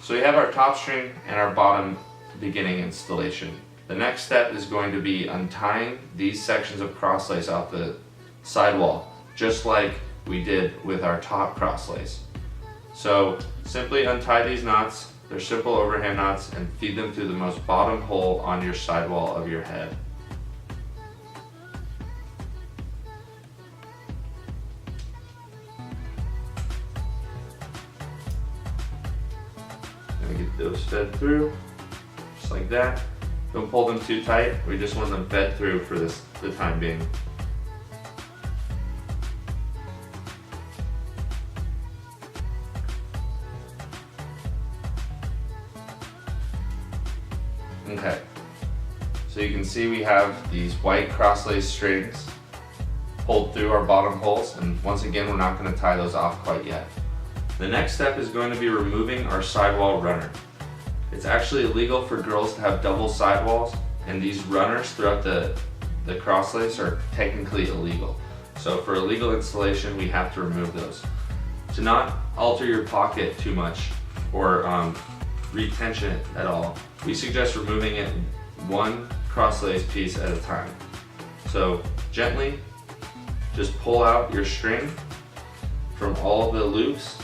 So we have our top string and our bottom beginning installation. The next step is going to be untying these sections of crosslace off the sidewall, just like we did with our top crosslace. So simply untie these knots, they're simple overhand knots, and feed them through the most bottom hole on your sidewall of your head. Get those fed through, just like that. Don't pull them too tight, we just want them fed through for the time being. Okay, so you can see we have these white crosslace strings pulled through our bottom holes, and once again we're not going to tie those off quite yet. The next step is going to be removing our sidewall runner. It's actually illegal for girls to have double sidewalls, and these runners throughout the crosslace are technically illegal. So for illegal installation, we have to remove those. To not alter your pocket too much or retension it at all, we suggest removing it one crosslace piece at a time. So gently just pull out your string from all the loops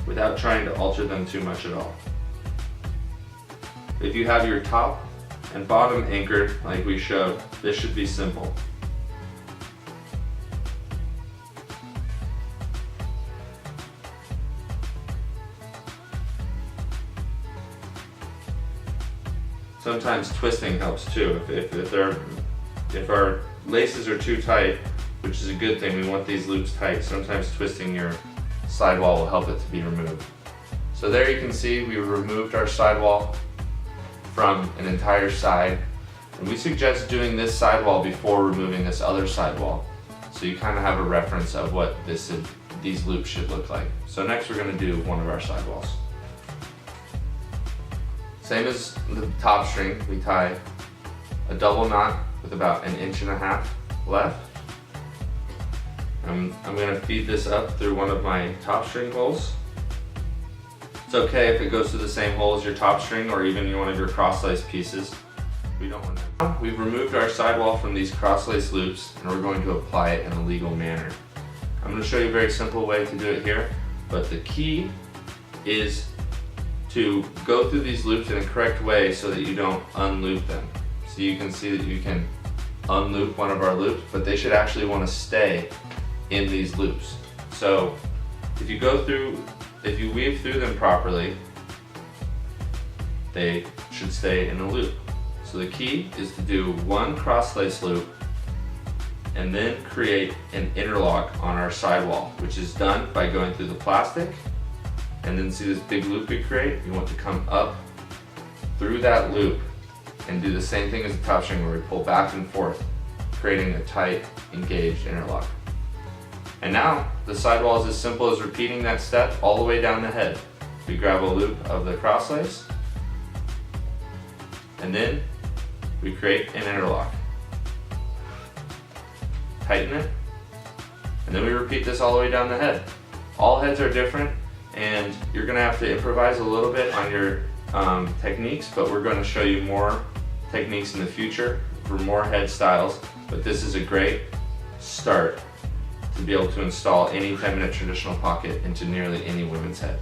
without trying to alter them too much at all. If you have your top and bottom anchored like we showed, this should be simple. Sometimes twisting helps too. If our laces are too tight, which is a good thing, we want these loops tight, sometimes twisting your sidewall will help it to be removed. So there you can see we removed our sidewall from an entire side, and we suggest doing this sidewall before removing this other sidewall, so you kind of have a reference of what these loops should look like. So next we're going to do one of our sidewalls. Same as the top string, we tie a double knot with about 1.5 inches left. I'm going to feed this up through one of my top string holes. It's okay if it goes through the same hole as your top string or even one of your crosslace pieces. We don't want that. We've removed our sidewall from these crosslace loops, and we're going to apply it in a legal manner. I'm going to show you a very simple way to do it here, but the key is to go through these loops in a correct way so that you don't unloop them. So you can see that you can unloop one of our loops, but they should actually want to stay in these loops. So if you weave through them properly, they should stay in a loop. So the key is to do one crosslace loop and then create an interlock on our sidewall, which is done by going through the plastic, and then see this big loop we create? You want to come up through that loop and do the same thing as the top string where we pull back and forth, creating a tight, engaged interlock. And now the sidewall is as simple as repeating that step all the way down the head. We grab a loop of the crosslace, and then we create an interlock. Tighten it, and then we repeat this all the way down the head. All heads are different, and you're going to have to improvise a little bit on your techniques, but we're going to show you more techniques in the future for more head styles. But this is a great start to be able to install any 10-minute traditional pocket into nearly any women's head,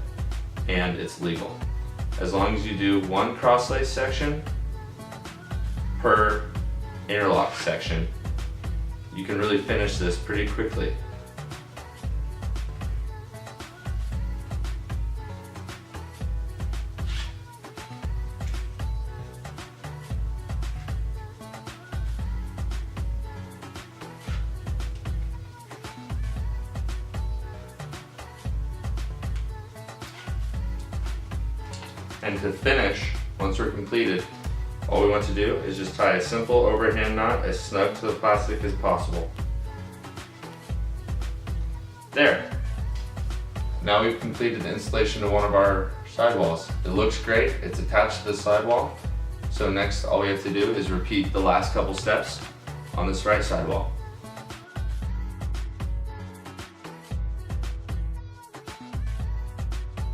and it's legal. As long as you do one crosslace section per interlock section, you can really finish this pretty quickly. And to finish, once we're completed, all we want to do is just tie a simple overhand knot as snug to the plastic as possible. There. Now we've completed the installation of one of our sidewalls. It looks great, it's attached to the sidewall. So next all we have to do is repeat the last couple steps on this right sidewall.